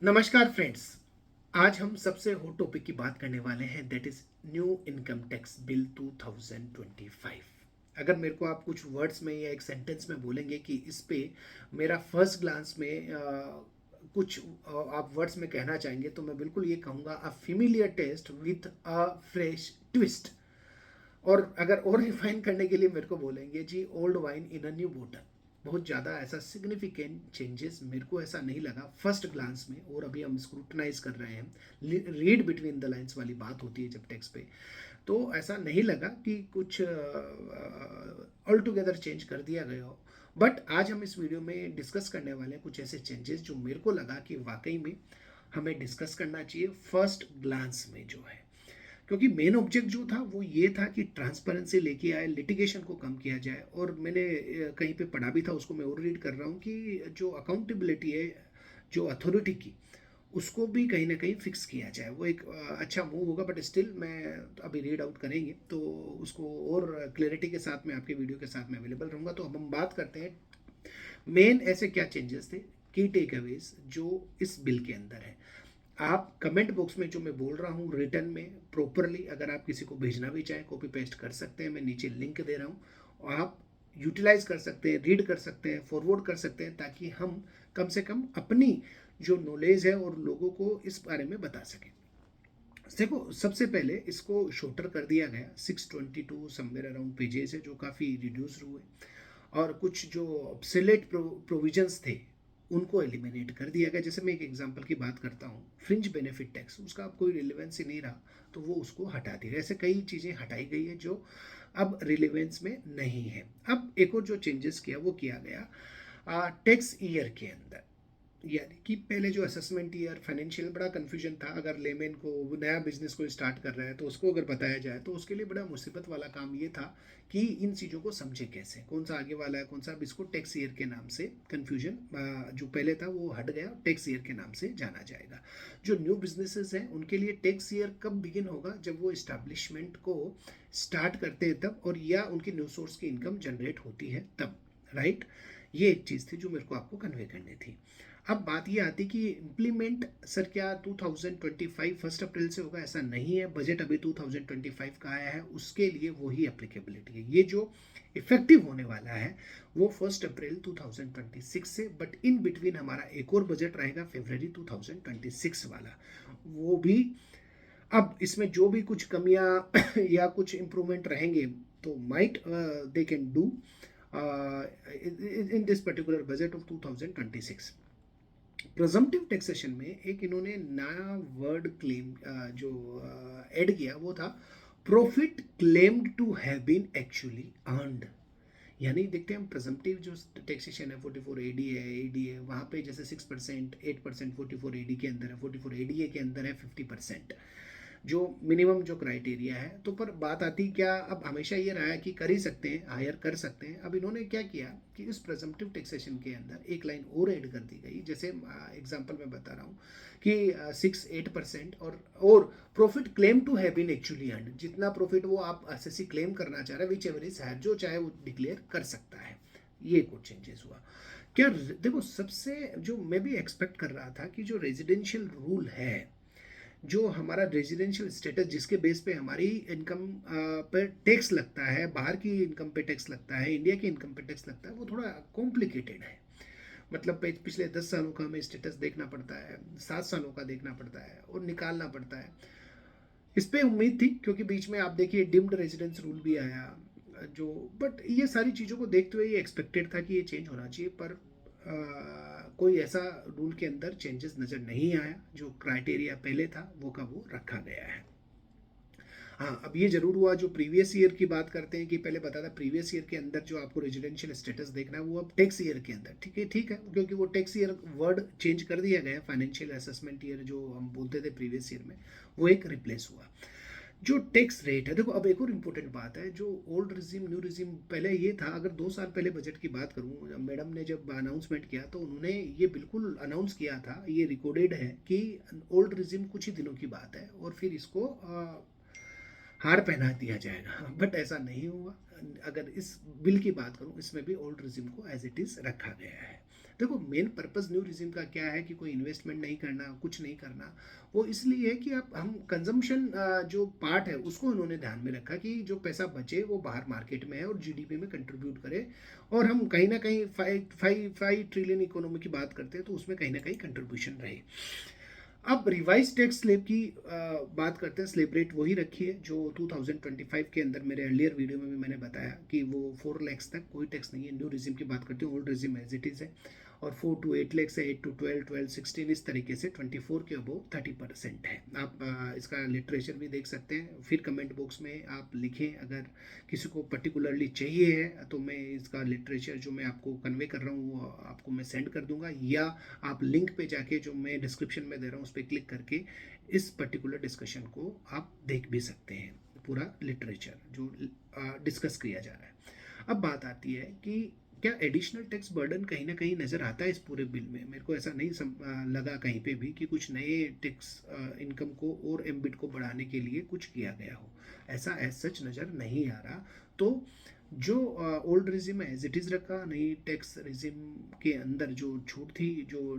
नमस्कार फ्रेंड्स। आज हम सबसे हॉट टॉपिक की बात करने वाले हैं, that is new income tax bill 2025। अगर मेरे को आप कुछ वर्ड्स में या एक सेंटेंस में बोलेंगे कि इस पे मेरा फर्स्ट ग्लांस में कुछ आप वर्ड्स में कहना चाहेंगे, तो मैं बिल्कुल ये कहूँगा, a familiar test with a fresh twist. और अगर और रिफाइन करने के लिए मेरे को बोलेंगे जी, old wine in a new बोतल। बहुत ज़्यादा ऐसा सिग्निफिकेंट चेंजेस मेरे को ऐसा नहीं लगा फर्स्ट ग्लांस में, और अभी हम स्क्रूटनाइज कर रहे हैं, रीड बिटवीन द लाइंस वाली बात होती है जब टेक्स्ट पे, तो ऐसा नहीं लगा कि कुछ ऑल टुगेदर चेंज कर दिया गया हो। बट आज हम इस वीडियो में डिस्कस करने वाले हैं कुछ ऐसे चेंजेस जो मेरे को लगा कि वाकई में हमें डिस्कस करना चाहिए फर्स्ट ग्लांस में जो है। क्योंकि मेन ऑब्जेक्ट जो था वो ये था कि ट्रांसपेरेंसी लेके आए, लिटिगेशन को कम किया जाए। और मैंने कहीं पे पढ़ा भी था, उसको मैं और रीड कर रहा हूँ कि जो अकाउंटेबिलिटी है जो अथॉरिटी की, उसको भी कहीं ना कहीं फिक्स किया जाए। वो एक अच्छा मूव होगा, बट स्टिल मैं अभी रीड आउट करेंगे तो उसको और क्लैरिटी के साथ में आपके वीडियो के साथ में अवेलेबल रहूँगा। तो अब हम बात करते हैं मेन ऐसे क्या चेंजेस थे, की टेक अवेज जो इस बिल के अंदर है। आप कमेंट बॉक्स में जो मैं बोल रहा हूँ रिटर्न में प्रॉपरली, अगर आप किसी को भेजना भी चाहें, कॉपी पेस्ट कर सकते हैं। मैं नीचे लिंक दे रहा हूँ, और आप यूटिलाइज कर सकते हैं, रीड कर सकते हैं, फॉरवर्ड कर सकते हैं, ताकि हम कम से कम अपनी जो नॉलेज है और लोगों को इस बारे में बता सकें। देखो, सबसे पहले इसको शॉर्टर कर दिया गया, 622 समवेयर अराउंड पेजेस है, जो काफ़ी रिड्यूस हुए। और कुछ जो ऑब्सोलेट प्रोविजंस थे उनको एलिमिनेट कर दिया गया। जैसे मैं एक एग्जांपल की बात करता हूँ, फ्रिंज बेनिफिट टैक्स, उसका अब कोई रिलेवेंस ही नहीं रहा, तो वो उसको हटा दिया। ऐसे कई चीज़ें हटाई गई है जो अब रिलेवेंस में नहीं है। अब एक और जो चेंजेस किया वो किया गया टैक्स ईयर के अंदर। यानी कि पहले जो असेसमेंट ईयर फाइनेंशियल बड़ा कन्फ्यूजन था। अगर लेमेन को, वो नया बिजनेस को स्टार्ट कर रहा है, तो उसको अगर बताया जाए तो उसके लिए बड़ा मुसीबत वाला काम ये था कि इन चीज़ों को समझे कैसे, कौन सा आगे वाला है कौन सा। अब इसको टैक्स ईयर के नाम से कन्फ्यूजन जो पहले था वो हट गया, टैक्स ईयर के नाम से जाना जाएगा। जो न्यू बिजनेसेस हैं उनके लिए टैक्स ईयर कब बिगिन होगा, जब वो इस्टेब्लिशमेंट को स्टार्ट करते हैं तब, और या उनकी न्यू सोर्स की इनकम जनरेट होती है तब, राइट। ये एक चीज़ थी जो मेरे को आपको कन्वे करनी थी। अब बात ये आती कि इम्प्लीमेंट सर क्या 2025 फर्स्ट अप्रैल से होगा, ऐसा नहीं है। बजट अभी 2025 का आया है, उसके लिए वही एप्लीकेबिलिटी है। ये जो इफेक्टिव होने वाला है वो 1 अप्रैल 2026 से, बट इन बिटवीन हमारा एक और बजट रहेगा फरवरी 2026 वाला, वो भी। अब इसमें जो भी कुछ कमियां या कुछ इम्प्रूवमेंट रहेंगे, तो might they can do in this particular budget of 2026। Presumptive taxation में एक इन्होंने नया वर्ड क्लेम जो ऐड किया, वो था profit claimed to have been actually earned. यानी देखते हैं हम, प्रेजम्पटिव जो टैक्सेशन है 44 एडी है, एडी है, वहाँ पे जैसे 6%, 8% 44 एडी के अंदर है, 44 एडीए के अंदर है 50%, जो मिनिमम जो क्राइटेरिया है। तो पर बात आती क्या, अब हमेशा ये रहा है कि कर ही सकते हैं, हायर कर सकते हैं। अब इन्होंने क्या किया कि इस प्रेजम्पटिव टैक्सेशन के अंदर एक लाइन और ऐड कर दी गई। जैसे एग्जांपल मैं बता रहा हूँ कि 6-8%, और profit claim to have been actually earn, जितना प्रॉफिट वो आप एसएससी क्लेम करना चाह रहे हैं, विच एवर इज हायर, जो चाहे वो डिक्लेयर कर सकता है। ये कुछ चेंजेस हुआ। क्या देखो, सबसे जो मैं भी एक्सपेक्ट कर रहा था कि जो रेजिडेंशियल रूल है, जो हमारा रेजिडेंशियल स्टेटस जिसके बेस पे हमारी इनकम पर टैक्स लगता है, बाहर की इनकम पे टैक्स लगता है, इंडिया की इनकम पे टैक्स लगता है, वो थोड़ा कॉम्प्लिकेटेड है। मतलब पिछले 10 सालों का हमें स्टेटस देखना पड़ता है, 7 सालों का देखना पड़ता है, और निकालना पड़ता है। इस पे उम्मीद थी, क्योंकि बीच में आप देखिए डिम्ड रेजिडेंस रूल भी आया जो, बट ये सारी चीज़ों को देखते हुए ये एक्सपेक्टेड था कि ये चेंज होना चाहिए। पर कोई ऐसा रूल के अंदर चेंजेस नज़र नहीं आया। जो क्राइटेरिया पहले था वो का वो रखा गया है। हाँ, अब ये जरूर हुआ, जो प्रीवियस ईयर की बात करते हैं कि पहले बता था प्रीवियस ईयर के अंदर जो आपको रेजिडेंशियल स्टेटस देखना है, वो अब टैक्स ईयर के अंदर, ठीक है, ठीक है, क्योंकि वो टैक्स ईयर वर्ड चेंज कर दिया गया। फाइनेंशियल असेसमेंट ईयर जो हम बोलते थे प्रीवियस ईयर में, वो एक रिप्लेस हुआ। जो टैक्स रेट है, देखो अब एक और इम्पोर्टेंट बात है, जो ओल्ड रिजिम न्यू रिजिम पहले ये था। अगर 2 साल पहले बजट की बात करूँ, मैडम ने जब अनाउंसमेंट किया तो उन्होंने ये बिल्कुल अनाउंस किया था, ये रिकॉर्डेड है कि ओल्ड रिजिम कुछ ही दिनों की बात है और फिर इसको हार पहना दिया जाएगा। बट ऐसा नहीं हुआ। अगर इस बिल की बात करूँ, इसमें भी ओल्ड रिजिम को एज इट इज़ रखा गया है। देखो मेन पर्पस न्यू रिजिम का क्या है कि कोई इन्वेस्टमेंट नहीं करना, कुछ नहीं करना। वो इसलिए है कि आप हम कंजम्पशन जो पार्ट है उसको उन्होंने ध्यान में रखा कि जो पैसा बचे वो बाहर मार्केट में है और जीडीपी में कंट्रीब्यूट करे, और हम कहीं ना कहीं 5 ट्रिलियन इकोनॉमी की बात करते हैं तो उसमें कहीं ना कहीं कंट्रीब्यूशन रहे। अब रिवाइज टैक्स स्लैब की बात करते हैं। स्लैब रेट वही रखी है जो 2025 के अंदर मेरे अर्लियर वीडियो में भी मैंने बताया कि वो 4 लाख तक कोई टैक्स नहीं है। न्यू रिजिम की बात करते हैं, old regime as it is है। और 4 to 8 लाख से 8 to 12, 12, 16 इस तरीके से 24 के अबो 30% है। आप इसका लिटरेचर भी देख सकते हैं। फिर कमेंट बॉक्स में आप लिखें अगर किसी को पर्टिकुलरली चाहिए है तो मैं इसका लिटरेचर जो मैं आपको कन्वे कर रहा हूँ वो आपको मैं सेंड कर दूंगा, या आप लिंक पे जाके जो मैं डिस्क्रिप्शन में दे रहा हूँ उस पर क्लिक करके इस पर्टिकुलर डिस्कशन को आप देख भी सकते हैं, पूरा लिटरेचर जो डिस्कस किया जा रहा है। अब बात आती है कि क्या एडिशनल टैक्स बर्डन कहीं ना कहीं नज़र आता है इस पूरे बिल में। मेरे को ऐसा नहीं लगा कहीं पे भी कि कुछ नए टैक्स इनकम को और एम्बिट को बढ़ाने के लिए कुछ किया गया हो, ऐसा एज सच नज़र नहीं आ रहा। तो जो ओल्ड रिजिम है एज इट इज़ रखा, नई टैक्स रिजिम के अंदर जो छूट थी, जो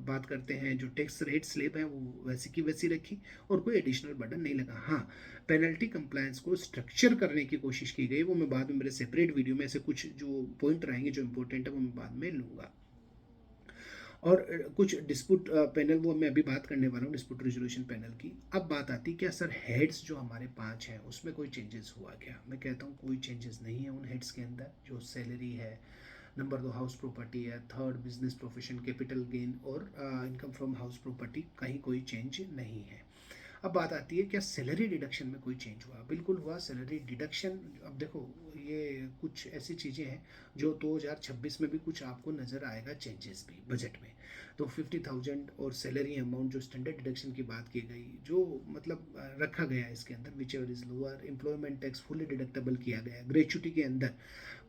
बात करते हैं जो टैक्स रेट स्लेब है वो वैसी की वैसी रखी और कोई एडिशनल बर्डन नहीं लगा। हाँ, पेनल्टी कंप्लायंस को स्ट्रक्चर करने की कोशिश की गई, वो मैं बाद में मेरे सेपरेट वीडियो में से कुछ जो पॉइंट रहेंगे जो इंपॉर्टेंट है वो मैं बाद में लूँगा। और कुछ डिस्प्यूट पैनल वो मैं अभी बात करने वाला हूँ डिस्प्यूट रेजोल्यूशन पैनल की। अब बात आती है क्या सर हेड्स जो हमारे 5 हैं उसमें कोई चेंजेस हुआ क्या। मैं कहता हूँ कोई चेंजेस नहीं है उन हेड्स के अंदर। जो सैलरी है, नंबर 2 हाउस प्रॉपर्टी है, third business profession, capital gain और इनकम फ्रॉम हाउस प्रॉपर्टी, कहीं कोई चेंज नहीं है। अब बात आती है क्या सैलरी डिडक्शन में कोई चेंज हुआ। बिल्कुल हुआ सैलरी डिडक्शन। अब देखो ये कुछ ऐसी चीज़ें हैं जो 2026 में भी कुछ आपको नज़र आएगा चेंजेस भी बजट में। तो 50,000 और सैलरी अमाउंट जो स्टैंडर्ड डिडक्शन की बात की गई, जो मतलब रखा गया है इसके अंदर, which ever is lower, employment tax fully deductible किया गया है। ग्रेचुटी के अंदर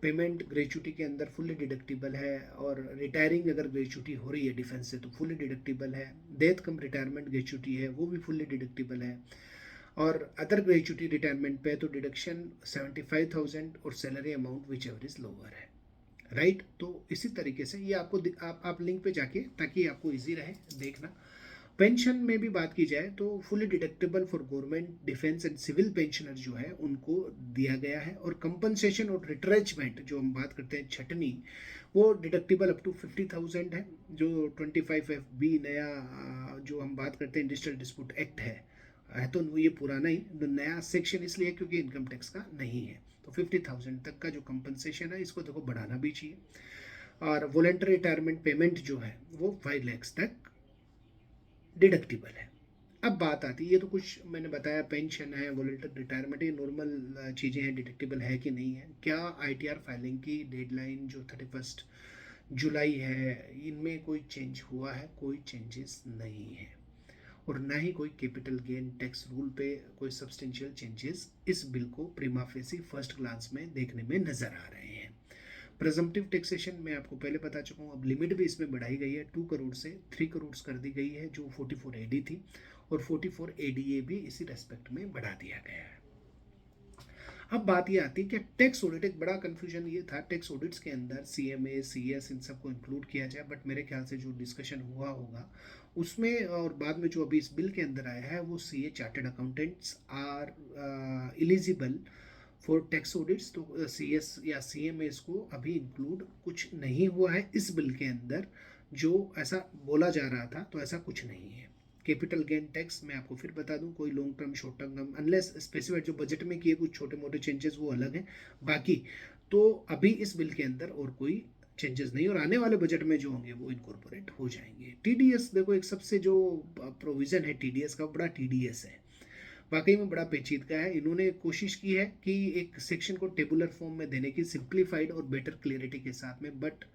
पेमेंट ग्रेचुटी के अंदर फुली डिडक्टिबल है, और रिटायरिंग अगर ग्रेचुटी हो रही है डिफेंस से तो फुली डिडक्टिबल है। डेथ कम रिटायरमेंट ग्रेचुटी है वो भी फुली डिडक्टिबल है। और अदर ग्रेचुटी रिटायरमेंट पे तो डिडक्शन 75,000 और salary amount which ever is lower है। राइट, तो इसी तरीके से ये आपको आप लिंक पे जाके ताकि आपको इजी रहे देखना। पेंशन में भी बात की जाए तो fully deductible for government, defence and civil pensioner जो है उनको दिया गया है। और कंपनसेशन और रिट्रेचमेंट जो हम बात करते हैं छटनी, वो डिडक्टेबल अप टू 50,000 है। जो 25FB नया जो हम बात करते हैं इंडस्ट्रियल डिस्प्यूट एक्ट है तो ये पुराना ही नया सेक्शन इसलिए क्योंकि इनकम टैक्स का नहीं है। तो 50,000 तक का जो कंपनसेशन है इसको देखो बढ़ाना भी चाहिए। और वॉलेंटरी रिटायरमेंट पेमेंट जो है वो 5 लाख तक डिडक्टिबल है। अब बात आती है, ये तो कुछ मैंने बताया, पेंशन है, वॉलंटरी रिटायरमेंट, ये नॉर्मल चीज़ें हैं, डिडक्टिबल है कि नहीं है। क्या ITR फाइलिंग की डेडलाइन जो 31 जुलाई है इनमें कोई चेंज हुआ है? कोई चेंजेस नहीं है। और ना ही कोई कैपिटल गेन टैक्स रूल पे कोई सब्सटेंशियल चेंजेस इस बिल को प्रीमा फेसी फर्स्ट ग्लांस में देखने में नजर आ रहे हैं। प्रेजम्पटिव टैक्सेशन मैं आपको पहले बता चुका हूँ। अब लिमिट भी इसमें बढ़ाई गई है, 2 करोड़ से 3 करोड़ कर दी गई है जो 44 AD थी, और 44 ADA भी इसी रेस्पेक्ट में बढ़ा दिया गया है। अब बात ये आती है कि टैक्स ऑडिट, एक बड़ा कंफ्यूजन ये था टैक्स ऑडिट्स के अंदर CMA CS इन सबको इंक्लूड किया जाए, बट मेरे ख्याल से जो डिस्कशन हुआ होगा उसमें और बाद में जो अभी इस बिल के अंदर आया है वो CA chartered accountants are eligible for tax audits. तो CS या CMA को अभी इंक्लूड कुछ नहीं हुआ है इस बिल के अंदर, जो ऐसा बोला जा रहा था, तो ऐसा कुछ नहीं है। कैपिटल गेन टैक्स मैं आपको फिर बता दूं, कोई long term short term unless specified जो बजट में किए कुछ छोटे मोटे चेंजेस वो अलग हैं, बाकी तो अभी इस बिल के अंदर और कोई चेंजेस नहीं, और आने वाले बजट में जो होंगे वो इनकॉर्पोरेट हो जाएंगे। TDS देखो, एक सबसे जो प्रोविज़न है TDS का, बड़ा TDS है, वाकई में बड़ा पेचीदगा है। इन्होंने कोशिश की है कि एक सेक्शन को टेबुलर फॉर्म में देने की, सिंप्लीफाइड और बेटर क्लियरिटी के साथ में, बट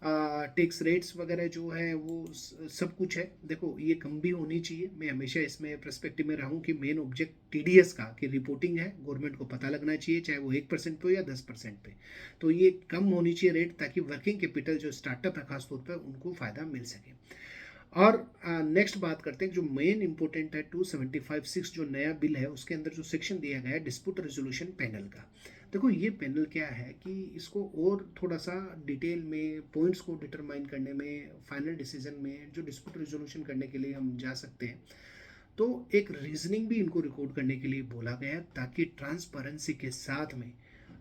टैक्स रेट्स वगैरह जो है वो सब कुछ है। देखो ये कम भी होनी चाहिए, मैं हमेशा इसमें पर्सपेक्टिव में रहूँ कि मेन ऑब्जेक्ट TDS का कि रिपोर्टिंग है, गवर्नमेंट को पता लगना चाहिए, चाहे वो 1% पे या 10% पे। तो ये कम होनी चाहिए रेट, ताकि वर्किंग कैपिटल जो स्टार्टअप है खासतौर पर उनको फ़ायदा मिल सके। और नेक्स्ट बात करते हैं जो मेन इंपॉर्टेंट है 275(6) जो नया बिल है उसके अंदर जो सेक्शन दिया गया है डिस्प्यूट रेजोल्यूशन पैनल का। देखो ये पैनल क्या है कि इसको और थोड़ा सा डिटेल में पॉइंट्स को डिटरमाइन करने में, फाइनल डिसीजन में जो डिस्प्यूट रिजोल्यूशन करने के लिए हम जा सकते हैं, तो एक रीजनिंग भी इनको रिकॉर्ड करने के लिए बोला गया है, ताकि ट्रांसपेरेंसी के साथ में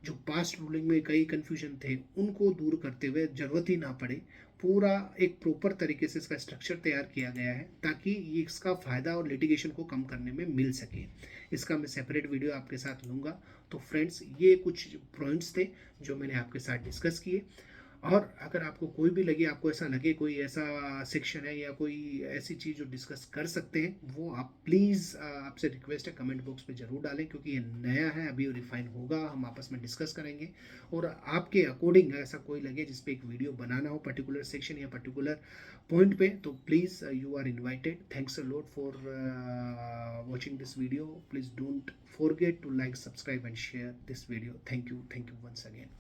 जो पास्ट रूलिंग में कई कन्फ्यूजन थे उनको दूर करते हुए जरूरत ही ना पड़े, पूरा एक प्रॉपर तरीके से इसका स्ट्रक्चर तैयार किया गया है ताकि ये इसका फ़ायदा और लिटिगेशन को कम करने में मिल सके। इसका मैं सेपरेट वीडियो आपके साथ लूँगा। तो फ्रेंड्स, ये कुछ पॉइंट्स थे जो मैंने आपके साथ डिस्कस किए। और अगर आपको कोई भी लगे, आपको ऐसा लगे कोई ऐसा सेक्शन है या कोई ऐसी चीज़ जो डिस्कस कर सकते हैं, वो आप प्लीज़, आपसे रिक्वेस्ट है, कमेंट बॉक्स में ज़रूर डालें, क्योंकि ये नया है, अभी रिफाइन होगा, हम आपस में डिस्कस करेंगे। और आपके अकॉर्डिंग ऐसा कोई लगे जिस पे एक वीडियो बनाना हो पर्टिकुलर सेक्शन या पर्टिकुलर पॉइंट पे, तो please you are invited. Thanks a lot for watching this video. Please don't forget to like, subscribe and share this video. Thank you once again.